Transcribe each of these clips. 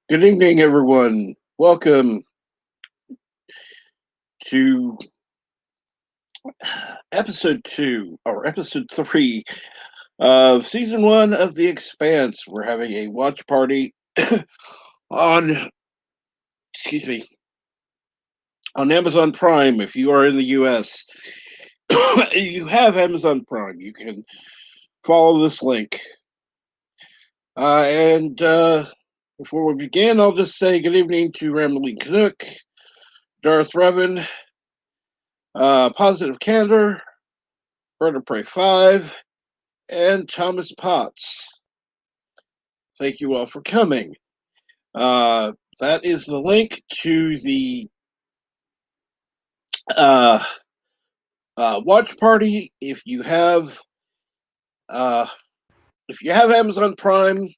Good evening, everyone. Welcome to episode 2 or episode 3 of season 1 of The Expanse. We're having a watch party on, excuse me, on Amazon Prime. If you are in the US, you have Amazon Prime. You can follow this link. And before we begin, I'll just say good evening to Rambling Canuck, Darth Revan, Positive Candor, Bird of Prey 5, and Thomas Potts. Thank you all for coming. That is the link to the uh, watch party. If you have Amazon Prime,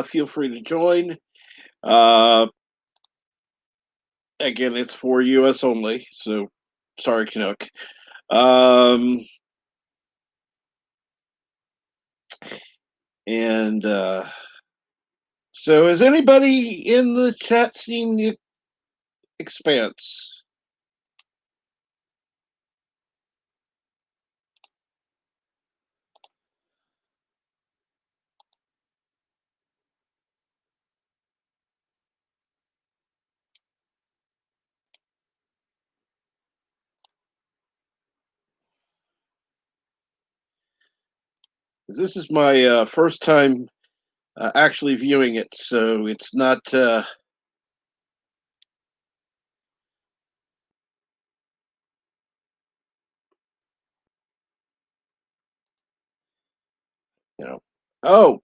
feel free to join. Uh, Again, it's for US only, so sorry, Canuck. Um, and so, has anybody in the chat seen the Expanse? This is my first time actually viewing it, so it's not. You know. Oh,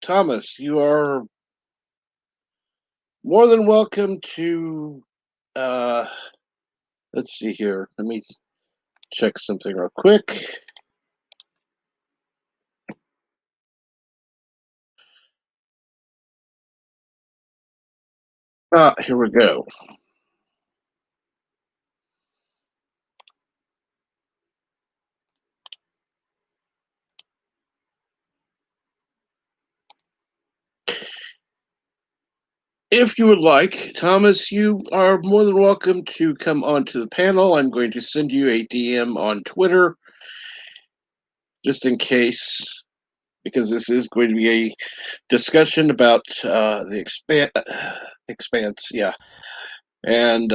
Thomas, you are more than welcome to. Uh, let's see here. Let me check something real quick. Here we go. If you would like, Thomas, you are more than welcome to come onto the panel. I'm going to send you a DM on Twitter just in case, because this is going to be a discussion about the expanse. Yeah. And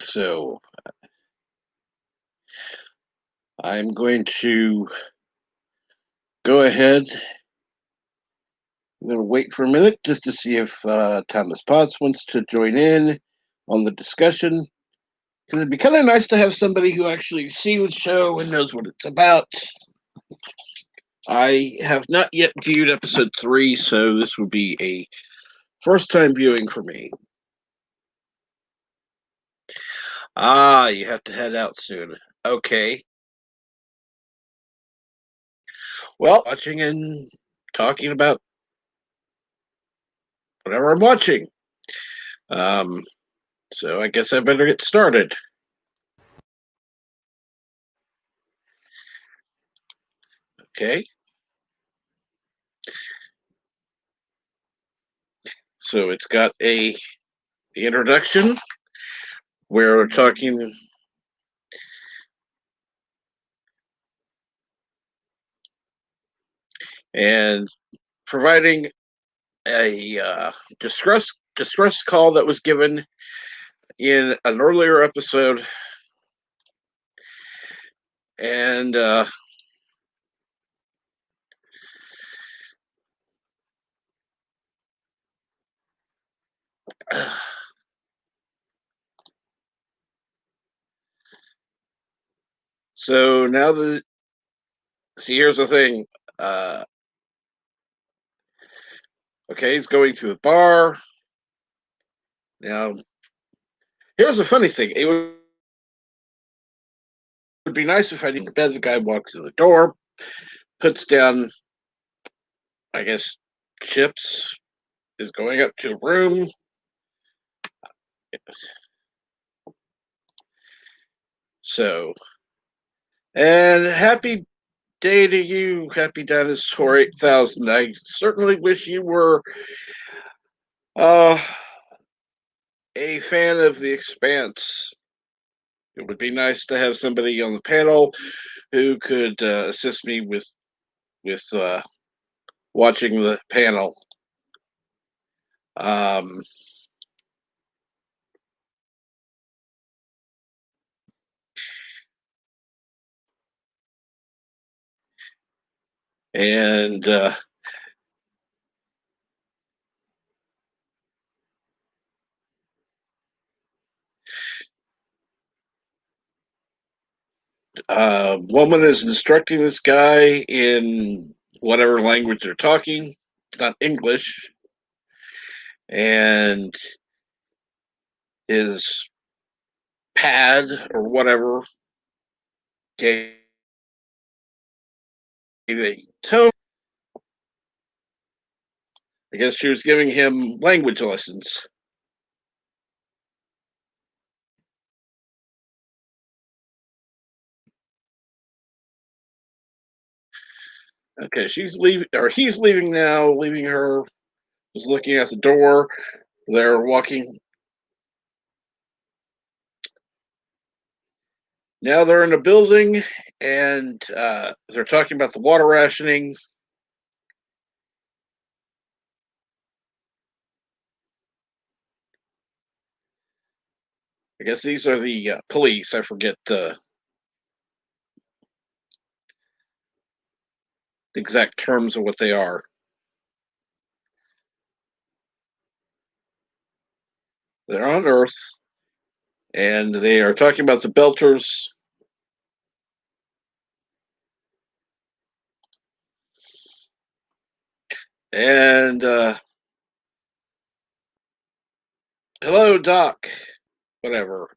so I'm going to go ahead. I'm going to wait for a minute just to see if Thomas Potts wants to join in on the discussion. Because it'd be kind of nice to have somebody who actually sees the show and knows what it's about. I have not yet viewed episode 3, so this would be a first time viewing for me. You have to head out soon. Okay. Well, watching and talking about whatever I'm watching. Um, so I guess I better get started. Okay. So it's got the introduction where we're talking and providing a distress call that was given in an earlier episode, and So now the see, here's the thing. Uh, okay, he's going to the bar. Now, here's the funny thing. It would be nice if I didn't bed. The guy walks in the door, puts down, I guess, chips, is going up to a room. So, and happy day to you, Happy Dinosaur 8000. I certainly wish you were uh, a fan of The Expanse. It would be nice to have somebody on the panel who could assist me with watching the panel. Um, and woman is instructing this guy in whatever language they're talking. It's not English, and his pad or whatever gave a tone. I guess she was giving him language lessons. Okay, she's leaving, or he's leaving now, leaving her, just looking at the door. They're walking. Now they're in a building and they're talking about the water rationing. I guess these are the police. I forget the exact terms of what they are. They're on Earth and they are talking about the Belters. And hello, Doc. Whatever.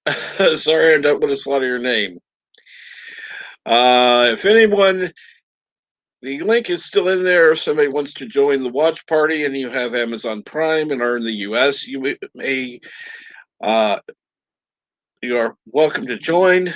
Sorry, I don't want to slaughter your name. If anyone, the link is still in there. If somebody wants to join the watch party and you have Amazon Prime and are in the US, may uh, you are welcome to join.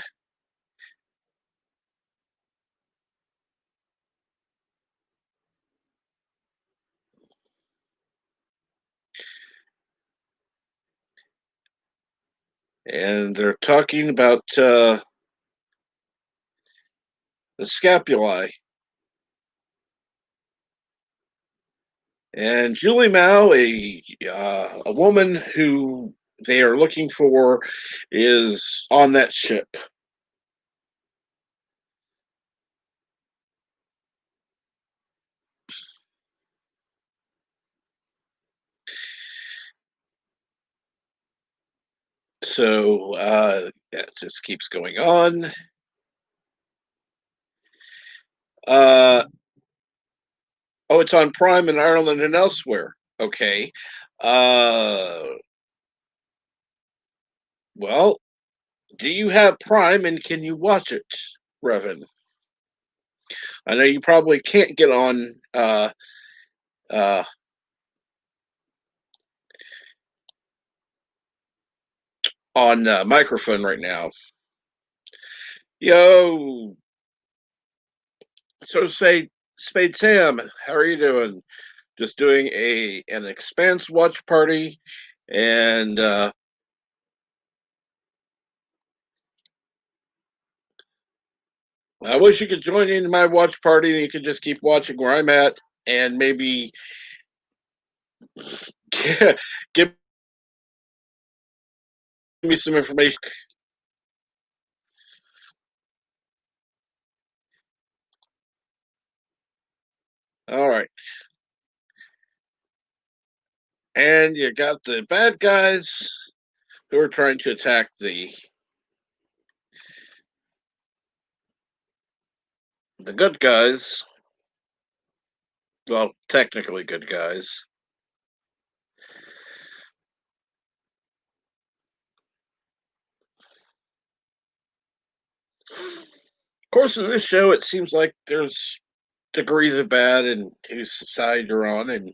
And they're talking about the scapulae. And Julie Mao, a woman who they are looking for, is on that ship. So it just keeps going on. Uh, oh, it's on Prime in Ireland and elsewhere. Okay. Uh, well, do you have Prime and can you watch it, Revan? I know you probably can't get uh, on microphone right now. Yo, so say Spade Sam, how are you doing? Just doing an Expanse watch party, and I wish you could join in my watch party, and you could just keep watching where I'm at, and maybe give me some information. All right, and you got the bad guys who are trying to attack the good guys, well, technically good guys. Of course, in this show, it seems like there's degrees of bad and whose side you're on, and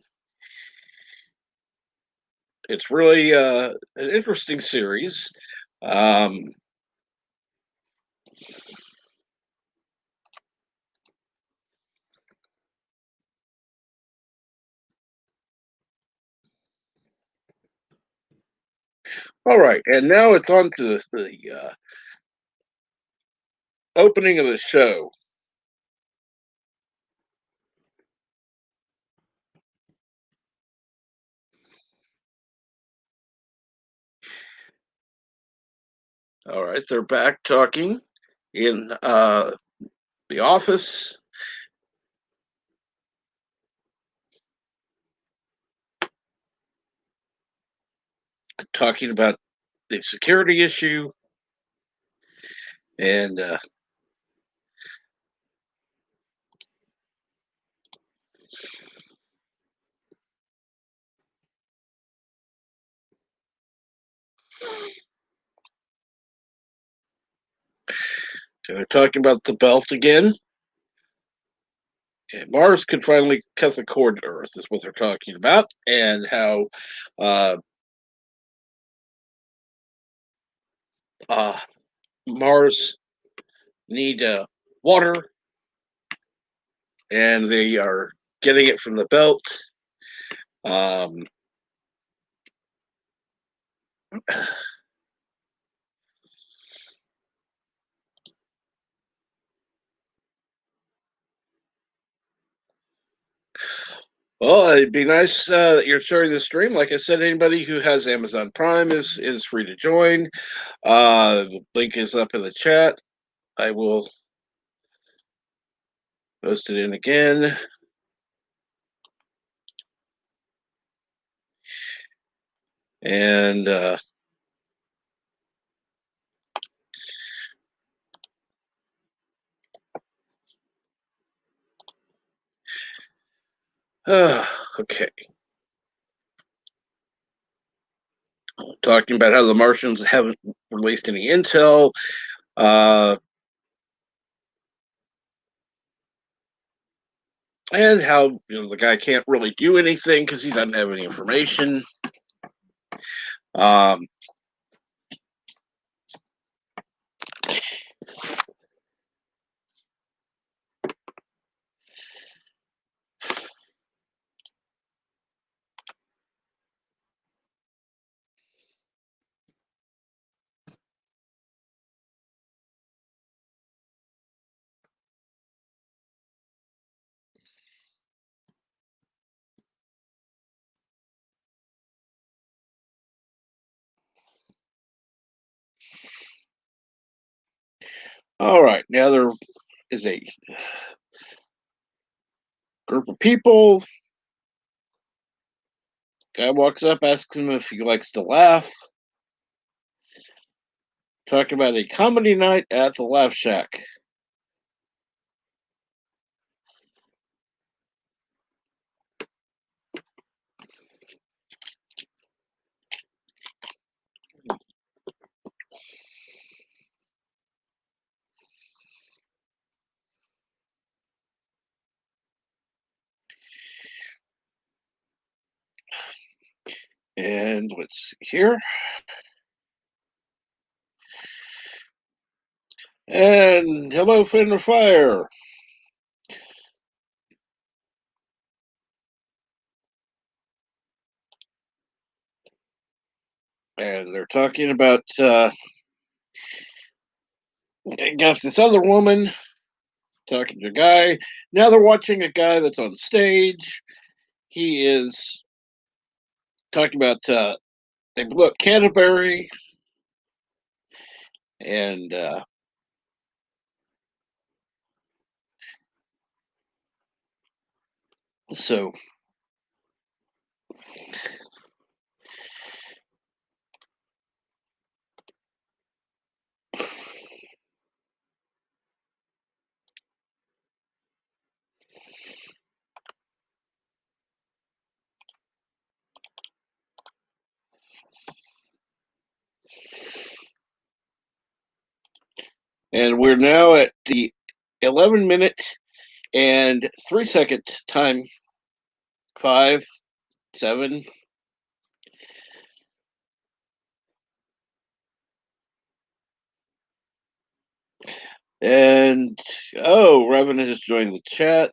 it's really an interesting series. Um, all right, and now it's on to the opening of the show. All right, they're back talking in the office, talking about the security issue, and they're talking about the belt again. And Mars could finally cut the cord to Earth, is what they're talking about, and how uh, uh, Mars need water, and they are getting it from the belt. Um, well, it'd be nice that you're sharing the stream. Like I said, anybody who has Amazon Prime is free to join. The link is up in the chat. I will post it in again. And okay, talking about how the Martians haven't released any intel. Uh, and how the guy can't really do anything because he doesn't have any information. Um, all right, now there is a group of people. Guy walks up, asks him if he likes to laugh. Talking about a comedy night at the Laugh Shack. And let's see here. And hello, Finn of Fire. And they're talking about got this other woman talking to a guy. Now they're watching a guy that's on stage. He is talking about they blew up Canterbury, and so And we're now at the 11-minute and 3-second time. 5, 7. And Revan has joined the chat.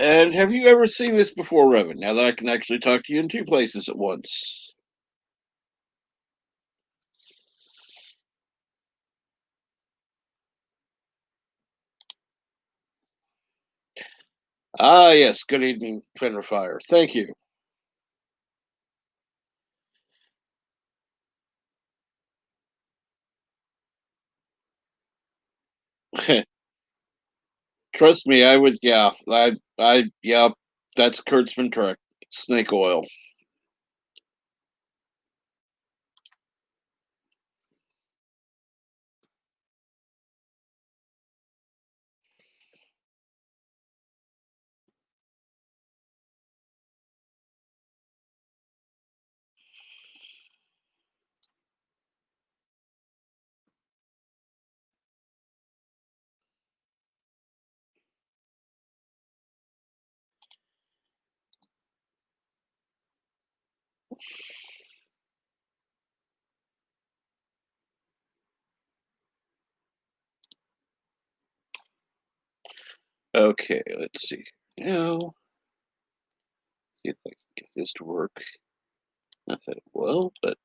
And have you ever seen this before, Revan? Now that I can actually talk to you in two places at once. Yes. Good evening, Fenrir Fire. Thank you. Trust me, I would. Yeah, yeah. That's Kurtzman correct. Snake oil. Okay, let's see. Now, see if I can get this to work. Not that it will, but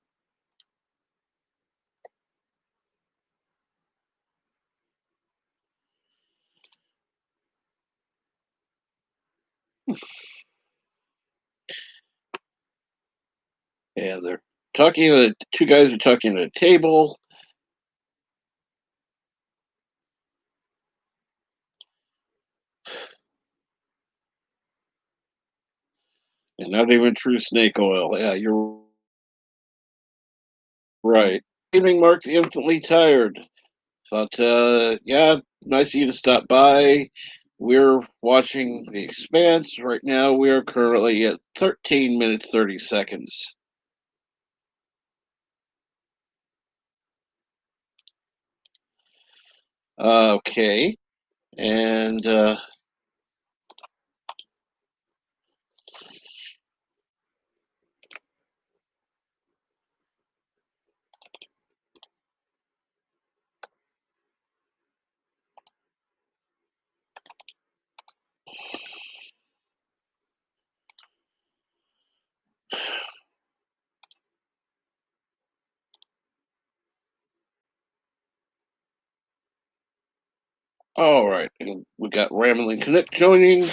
yeah, they're talking. The two guys are talking at a table. And not even true snake oil. Yeah, you're right. Evening Mark's instantly tired. Thought, yeah, nice of you to stop by. We're watching The Expanse. Right now, we are currently at 13 minutes, 30 seconds. Okay. And, all right. And we got Rambling Connect joining.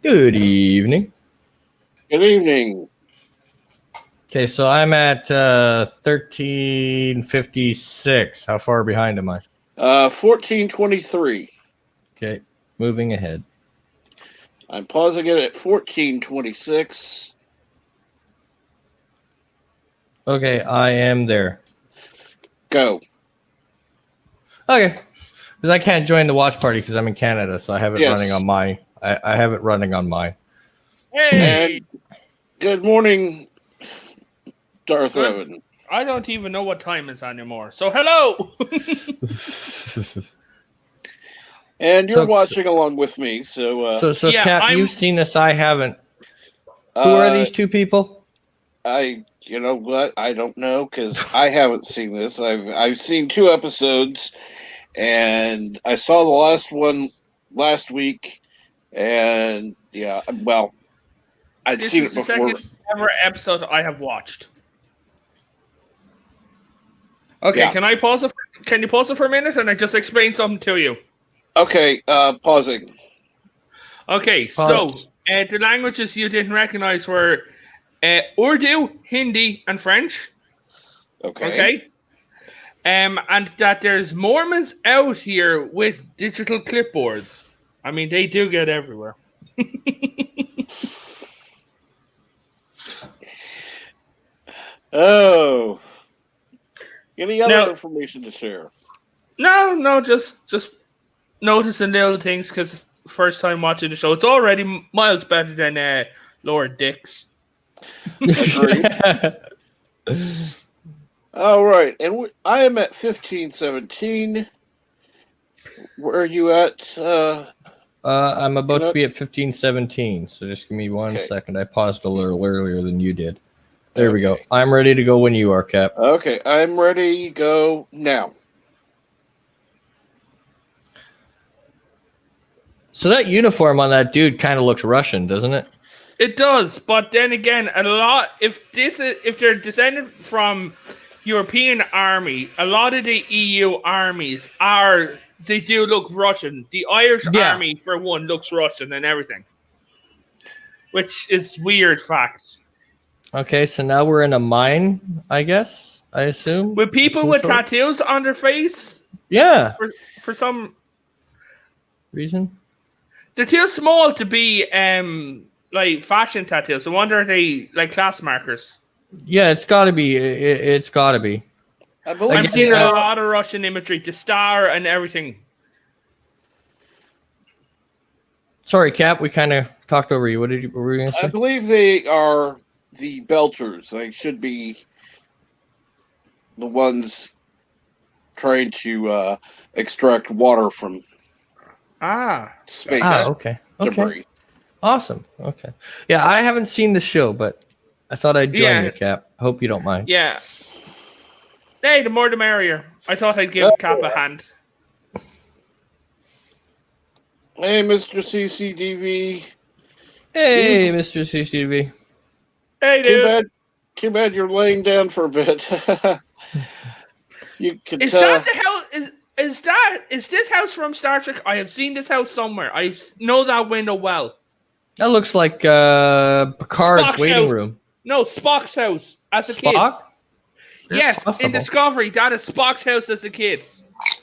Good evening. Good evening. Okay, so I'm at 1356. How far behind am I? 1423. Okay, moving ahead. I'm pausing it at 1426. Okay, I am there. Go. Okay, because I can't join the watch party because I'm in Canada, so I have it running on my. I have it running on my. Hey! And good morning, Darth Revan. I don't even know what time it's anymore. So hello! And you're watching along with me, so yeah, Cap, you've seen this. I haven't. Who are these two people? You know what? I don't know because I haven't seen this. I've seen 2 episodes, and I saw the last one last week, and yeah, well, I'd seen it before. This is the second ever episode I have watched. Okay, Yeah. Can you pause it for a minute and I just explain something to you? Okay, pausing. Okay, so the languages you didn't recognize were Urdu, Hindi, and French. Okay. And that there's Mormons out here with digital clipboards. I mean, they do get everywhere. Oh. Any other information to share? No, just noticing little things because first time watching the show. It's already miles better than lower dicks. Agreed. All right, and I am at 1517. Where are you at? I'm about to be at 1517, so just give me one Okay. second. I paused a little earlier than you did. There we go. I'm ready to go when you are, Cap. Okay, I'm ready. Go now. So that uniform on that dude kind of looks Russian, doesn't it? It does, but then again, a lot. If they're descended from European army, a lot of the EU armies they do look Russian. The Irish army, for one, looks Russian and everything, which is weird fact. Okay, so now we're in a mine, I guess. I assume with people with tattoos on their face. Yeah, for some reason. They're too small to be like fashion tattoos. I wonder if they like class markers. Yeah, it's got to be. It's got to be. I'm seeing a lot of Russian imagery, the star and everything. Sorry, Cap. We kind of talked over you. What were you going to say? I believe they are the Belters. They should be the ones trying to extract water from space. Okay. Debris. Awesome. Okay. Yeah, I haven't seen the show, but I thought I'd join you, Cap. Hope you don't mind. Yeah. Hey, the more the merrier. I thought I'd give Cap a hand. Hey, Mr. CCDV. Hey, Mr. CCDV. Hey, dude. Too bad you're laying down for a bit. You could. Is that the house? Is this house from Star Trek? I have seen this house somewhere. I know that window well. That looks like Picard's Spock's waiting house. room. No, Spock's house as a Spock? kid. Yes, possible. In Discovery, that is Spock's house as a kid.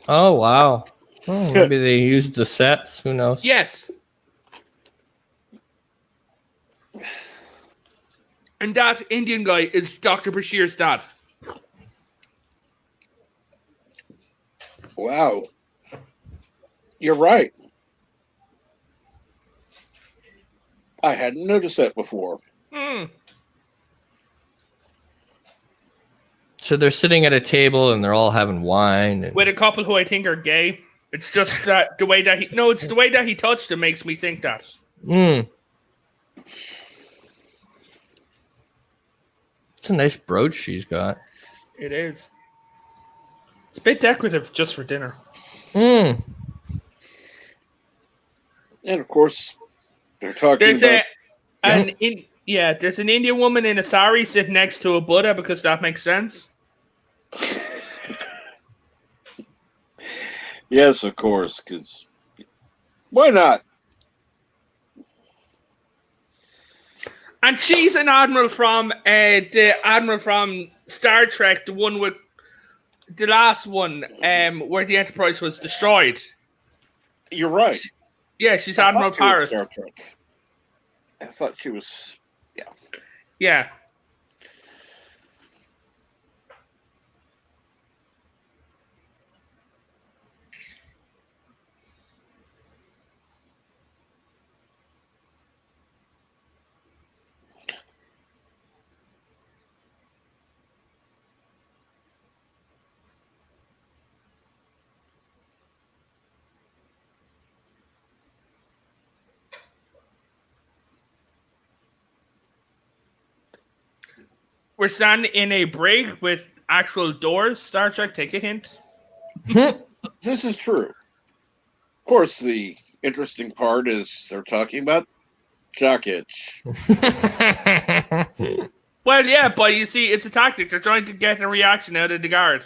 Oh wow! Oh, maybe they used the sets. Who knows? Yes. And that Indian guy is Dr. Bashir's dad. Wow. You're right. I hadn't noticed that before. So they're sitting at a table and they're all having wine. With a couple who I think are gay. It's just that the way that it's the way that he touched him makes me think that. It's a nice brooch she's got. It is. It's a bit decorative just for dinner. And of course, they're talking about... there's an Indian woman in a sari sitting next to a Buddha because that makes sense. Yes, of course, because why not? And she's an admiral from the admiral from Star Trek, the one with the last one, where the Enterprise was destroyed. You're right. Yeah, she's Admiral Paris. Star Trek. I thought she was. Yeah. Yeah. We're standing in a brig with actual doors. Star Trek, take a hint. This is true. Of course, the interesting part is they're talking about jock itch. Well, yeah, but you see, it's a tactic. They're trying to get a reaction out of the guard.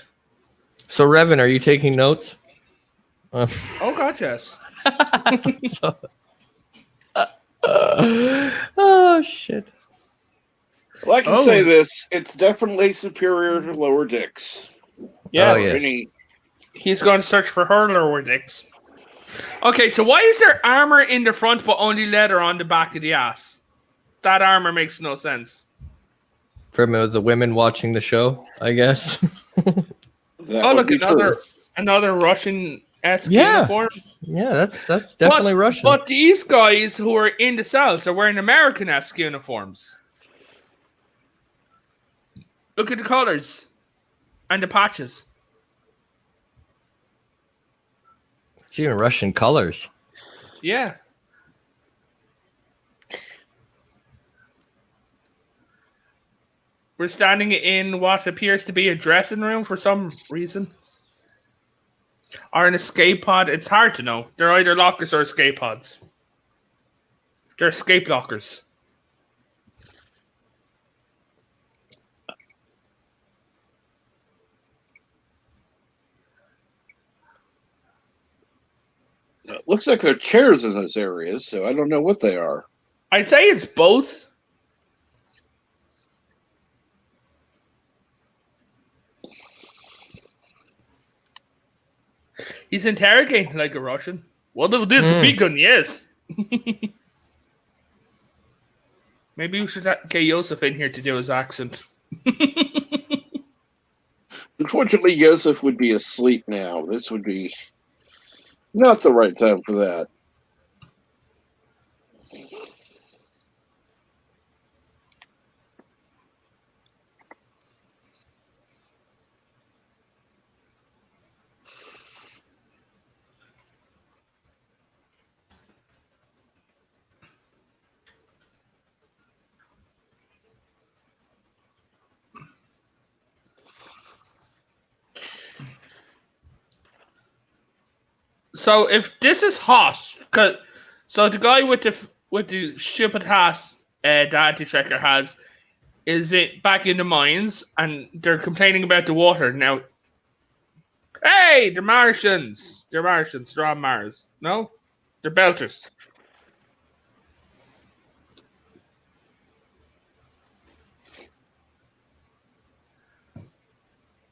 So, Revan, are you taking notes? Oh, God, yes. Oh, shit. Well, I can say this. It's definitely superior to lower dicks. Yeah, he's going to search for her lower dicks. Okay, so why is there armor in the front but only leather on the back of the ass? That armor makes no sense. From the women watching the show, I guess. Look, another Russian uniform. Yeah, that's definitely Russian. But these guys who are in the cells are wearing American-esque uniforms. Look at the colors and the patches. It's even Russian colors. Yeah. We're standing in what appears to be a dressing room for some reason. Or an escape pod. It's hard to know. They're either lockers or escape pods. They're escape lockers. It looks like there are chairs in those areas, so I don't know what they are. I'd say it's both. He's interrogating like a Russian. What of this beacon? Yes. Maybe we should get Yosef in here to do his accent. Unfortunately, Yosef would be asleep now. This would be not the right time for that. So if this is hot, so the guy with the stupid hat, the anti-tracker has, is it back in the mines, and they're complaining about the water now. Hey, they're Martians. They're Martians. They're on Mars. No, they're Belters.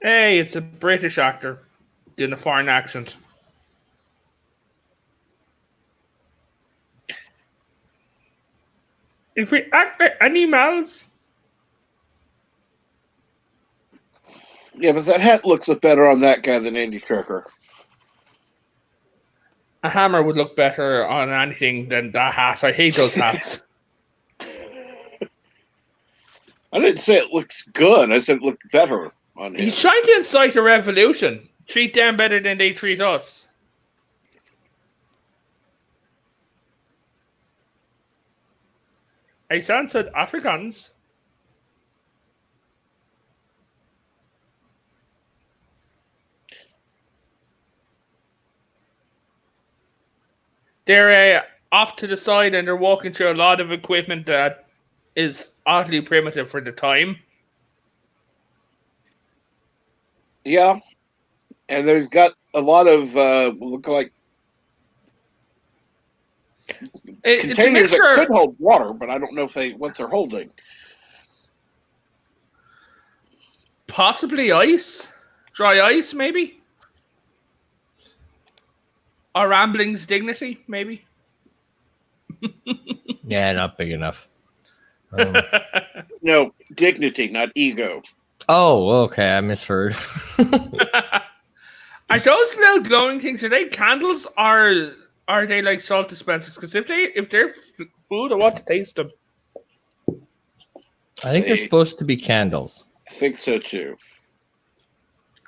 Hey, it's a British actor doing a foreign accent. If we act like animals. Yeah, but that hat looks better on that guy than Andy Tricker. A hammer would look better on anything than that hat. I hate those hats. I didn't say it looks good. I said it looked better on him. He's trying to incite a revolution. Treat them better than they treat us. I censored Africans. They're off to the side and they're walking through a lot of equipment that is oddly primitive for the time. Yeah, and they've got a lot of look like containers that could hold water, but I don't know what they're holding. Possibly ice, dry ice, maybe, or Rambling's dignity, maybe. Yeah, not big enough. No, dignity, not ego. Oh, okay, I misheard. Are those little glowing things? Are they candles or are they like salt dispensers? Because if they're food, I want to taste them. I think they're supposed to be candles. I think so too.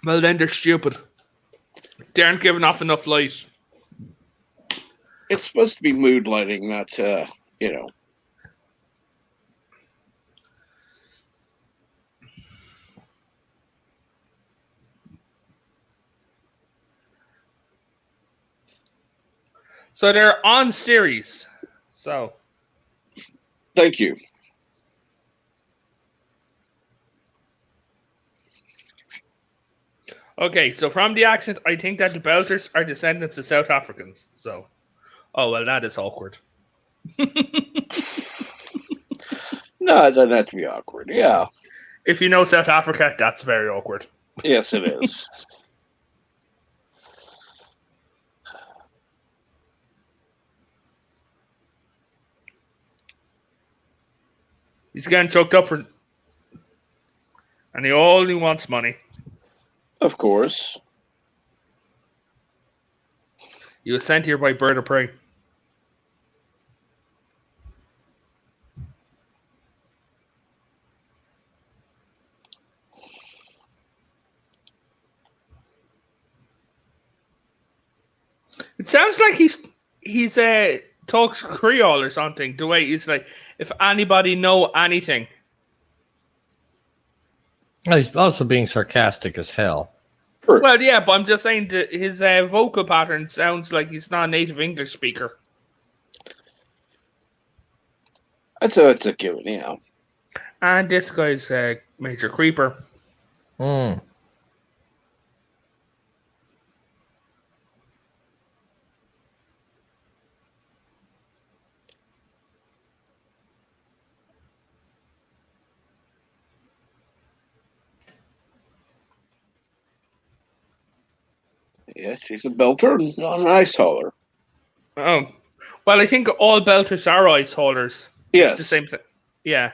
Well, then they're stupid. They aren't giving off enough light. It's supposed to be mood lighting, not you know. So they're on series. So. Thank you. Okay, so from the accent, I think that the Belters are descendants of South Africans. So, oh well, that is awkward. No, it doesn't have to be awkward. Yeah. If you know South Africa, that's very awkward. Yes, it is. He's getting choked up for, and he only wants money. Of course. You were sent here by bird of prey. It sounds like he's talks Creole or something. The way he's like, if anybody know anything. He's also being sarcastic as hell. Well, yeah, but I'm just saying that his vocal pattern sounds like he's not a native English speaker. It's a given, yeah. And this guy's Major Creeper. Mm. Yeah, she's a belter, not an ice hauler. Oh, well, I think all belters are ice haulers. Yes. It's the same thing. Yeah.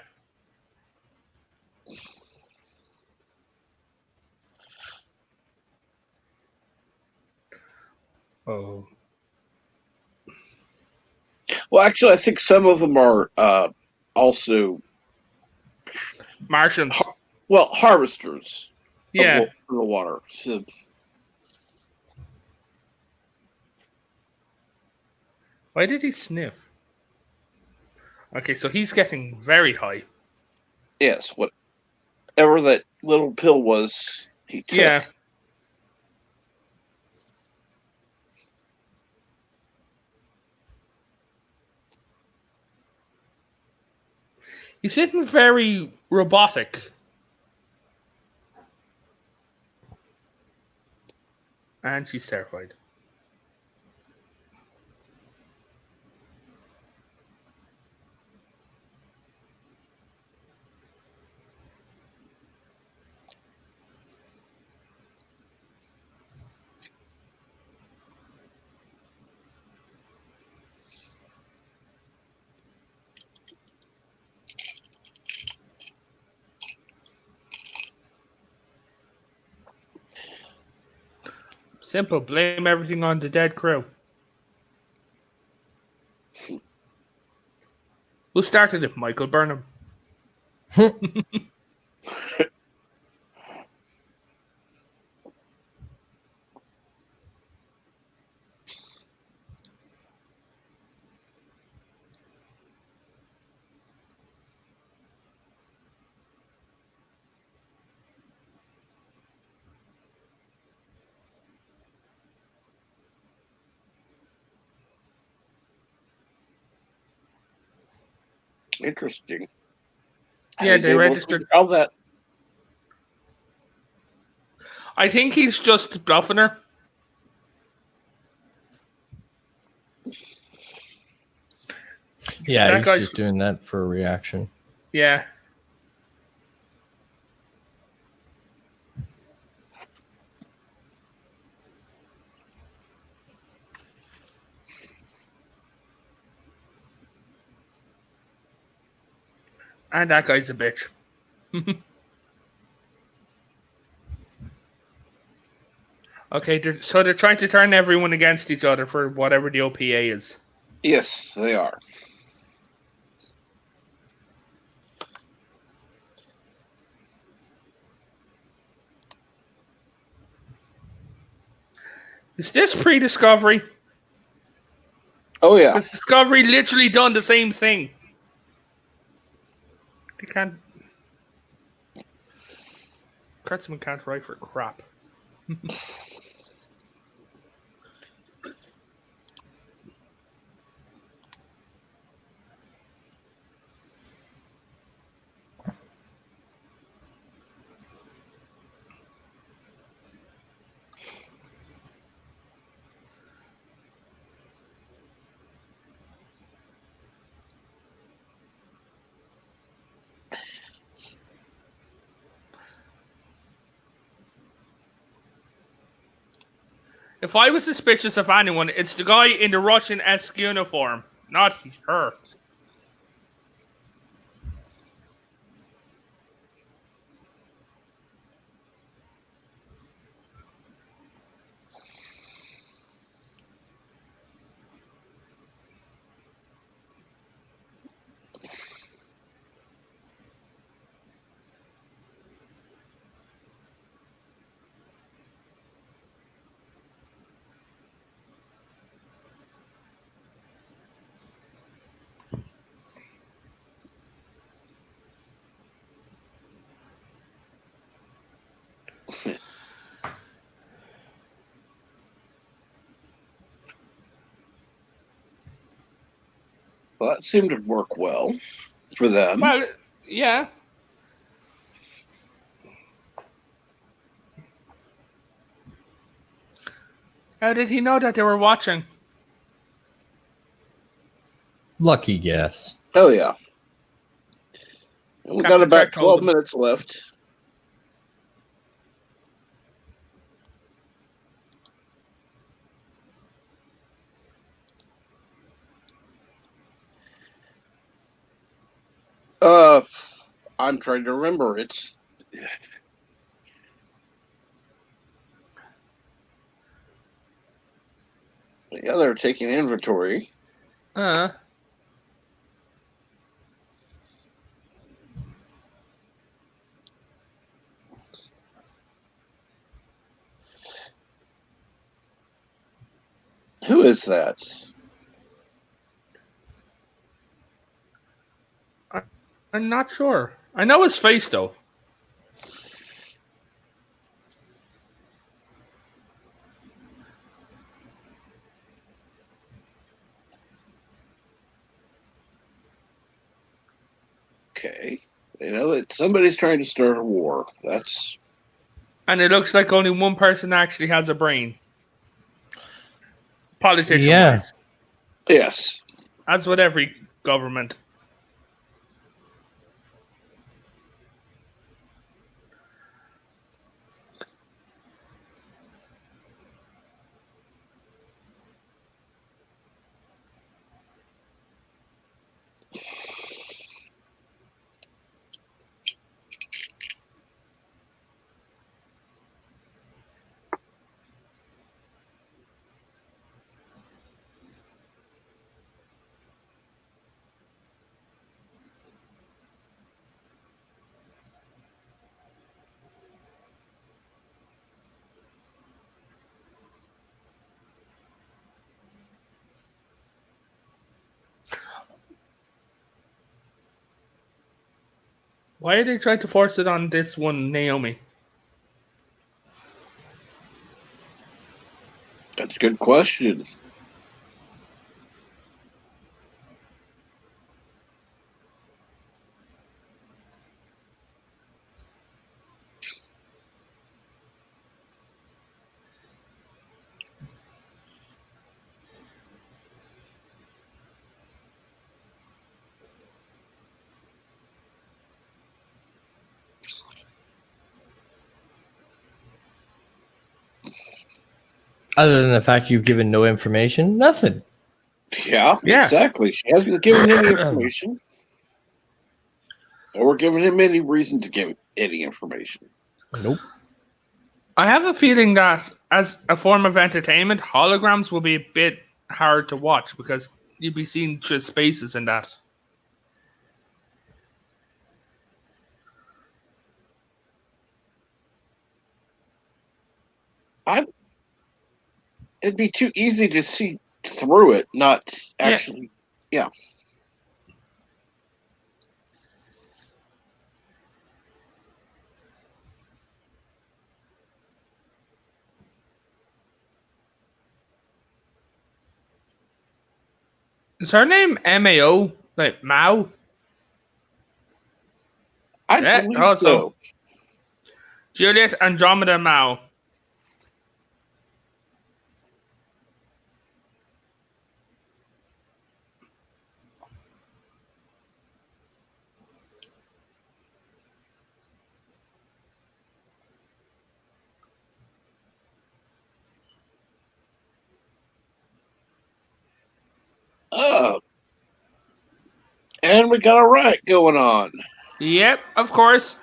Oh. Well, actually, I think some of them are also Martians. harvesters. Yeah. Of the water. So, Why did he sniff? Okay, so he's getting very high. yes, whatever that little pill was, he took. Yeah. He's getting very robotic. And she's terrified. Simple. Blame everything on the dead crew. Who started it? Michael Burnham. Interesting. Yeah, they registered all that. I think he's just bluffing her. Yeah, he's just doing that for a reaction. Yeah. And that guy's a bitch. Okay, so they're trying to turn everyone against each other for whatever the OPA is. Yes, they are. Is this pre-Discovery? Oh, yeah. Because Discovery literally done the same thing. They can't... Kurtzman can't write for crap. If I was suspicious of anyone, it's the guy in the Russian-esque uniform, not her. Well, that seemed to work well for them. Well, yeah. How did he know that they were watching? Lucky guess. Oh, yeah. And we got Captain about Jack told 12 him. minutes left. I'm trying to remember. It's yeah, they're taking inventory. Who is that? I'm not sure. I know his face though. Okay. You know that somebody's trying to start a war. That's And it looks like only one person actually has a brain. Politician Yeah. wise. yes. As with every government. Why are they trying to force it on this one Naomi? That's a good question. Other than the fact you've given no information, nothing. Yeah, exactly. She hasn't given any information. Or given him any reason to give any information. Nope. I have a feeling that as a form of entertainment, holograms will be a bit hard to watch because you'd be seeing through spaces in that. It'd be too easy to see through it, not actually. Yeah. Is her name Mao? Like Mao? I believe so. Juliet Andromeda Mao. Oh. And we got a riot going on. Yep, of course.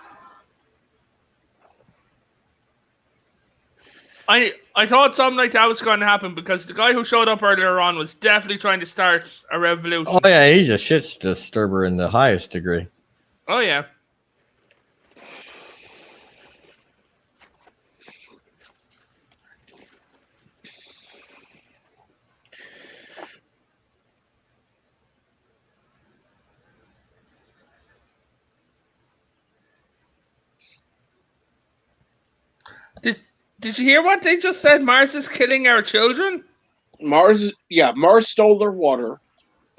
I thought something like that was going to happen because the guy who showed up earlier on was definitely trying to start a revolution. Oh yeah, he's a shit disturber in the highest degree. Oh yeah. Did you hear what they just said? Mars is killing our children? Mars stole their water.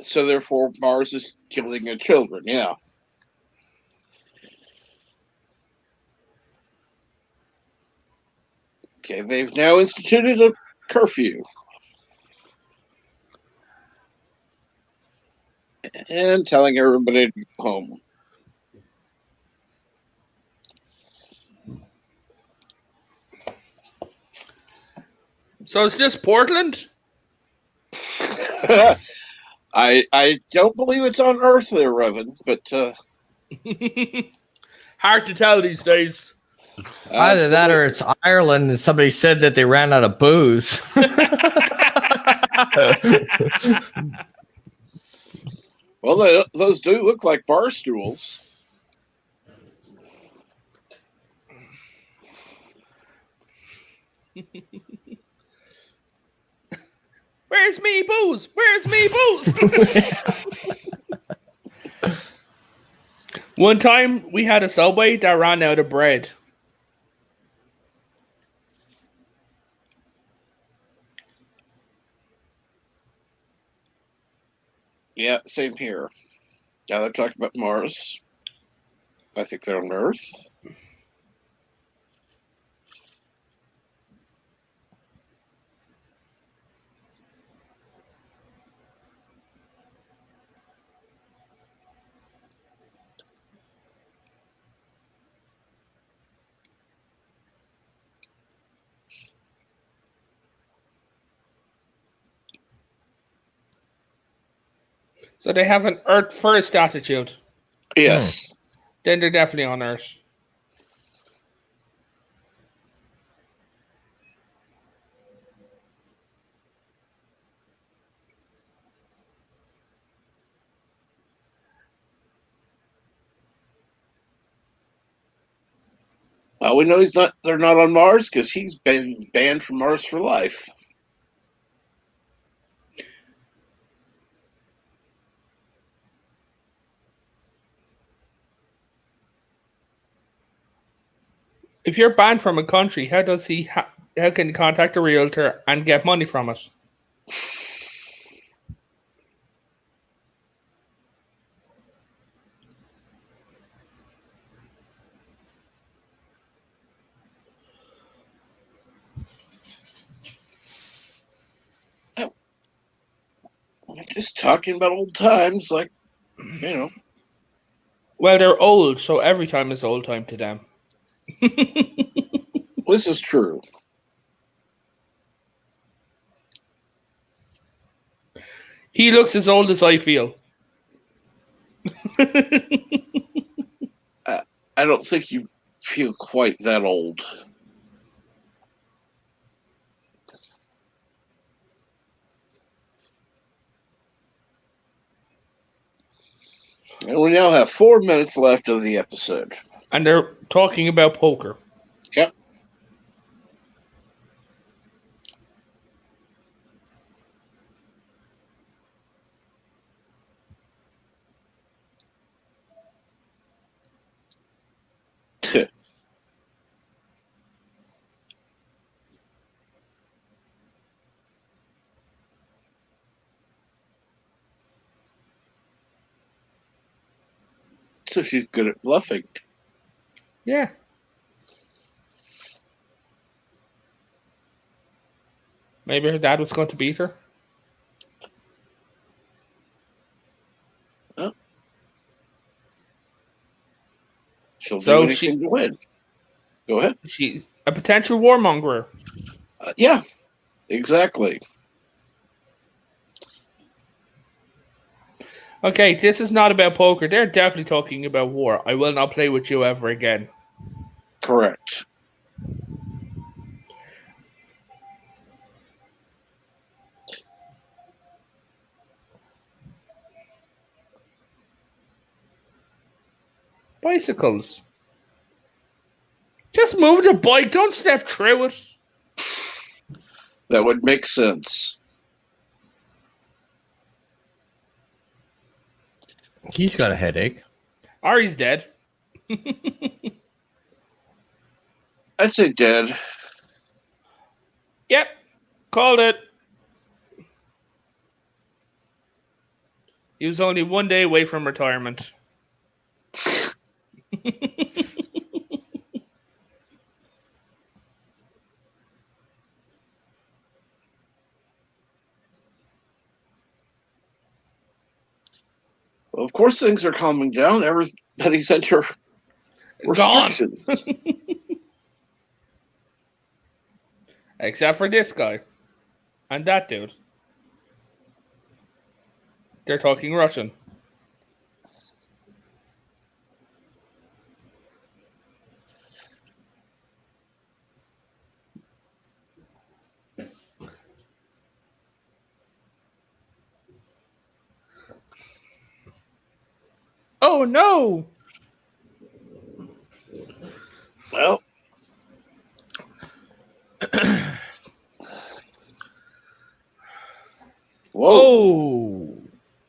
So therefore, Mars is killing their children. Yeah. Okay, they've now instituted a curfew. And telling everybody to go home. So it's just Portland? I don't believe it's on Earth there, Revan, but hard to tell these days. Either that or it's Ireland and somebody said that they ran out of booze. Well, those do look like bar stools. Where's me booze? Where's me booze? One time we had a Subway that ran out of bread. Yeah, same here. Now they're talking about Mars. I think they're on Earth. So they have an Earth first attitude. Yes. Then they're definitely on Earth. We know he's not. They're not on Mars because he's been banned from Mars for life. If you're banned from a country, how does he? How can he contact a realtor and get money from it? Just talking about old times, like, you know. Well, they're old, so every time is old time to them. This is true. He looks as old as I feel. I don't think you feel quite that old. And we now have 4 minutes left of the episode. And they're talking about poker. Yep. So she's good at bluffing. Yeah. Maybe her dad was going to beat her. Oh. She'll do anything to win. Go ahead. She's a potential warmonger. Yeah, exactly. Okay, this is not about poker. They're definitely talking about war. I will not play with you ever again. Correct. Bicycles. Just move the bike. Don't step through it. That would make sense. He's got a headache. Or he's dead. I'd say dead. Yep. Called it. He was only 1 day away from retirement. Well, of course, things are calming down. Everybody's under restrictions. Except for this guy. And that dude. They're talking Russian. Oh no! Well, whoa.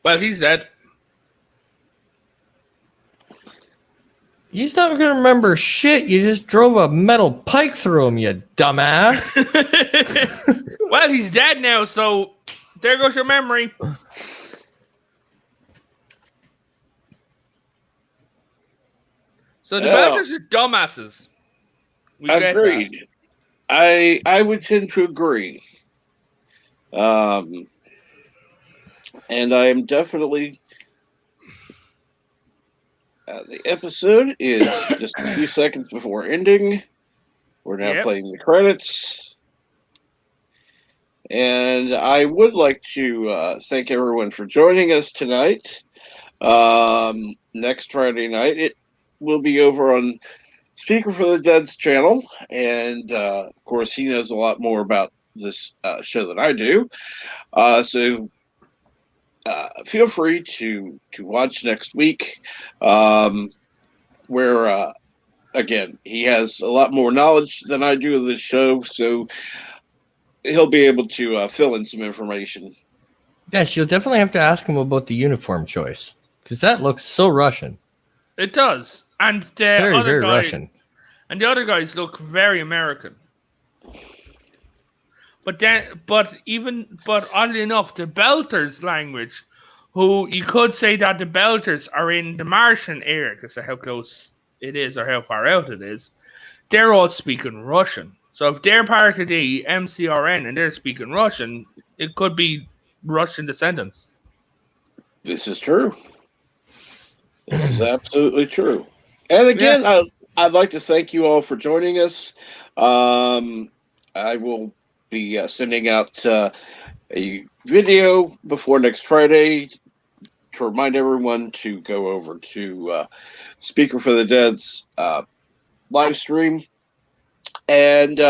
Oh, Well, he's dead. he's not going to remember shit. You just drove a metal pike through him, you dumbass. Well, he's dead now, so there goes your memory. So the Belters are dumbasses. Agreed. I would tend to agree. And I am definitely. The episode is just a few seconds before ending. We're now playing the credits. And I would like to thank everyone for joining us tonight. Next Friday night, it will be over on Speaker for the Dead's channel. And, of course, he knows a lot more about this show than I do. So feel free to watch next week, where, again, he has a lot more knowledge than I do of this show, so he'll be able to fill in some information. Yes, you'll definitely have to ask him about the uniform choice, because that looks so Russian. It does. And the very Russian. And the other guys look very American. But oddly enough, the Belters language, who you could say that the Belters are in the Martian area because of how close it is or how far out it is, they're all speaking Russian. So if they're part of the MCRN and they're speaking Russian, it could be Russian descendants. This is true. This is absolutely true. And again, I'd like to thank you all for joining us. I will be sending out a video before next Friday to remind everyone to go over to Speaker for the Dead's live stream. And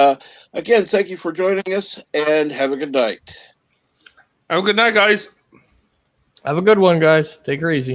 again, thank you for joining us and have a good night. Have a good night, guys. Have a good one, guys. Take her easy.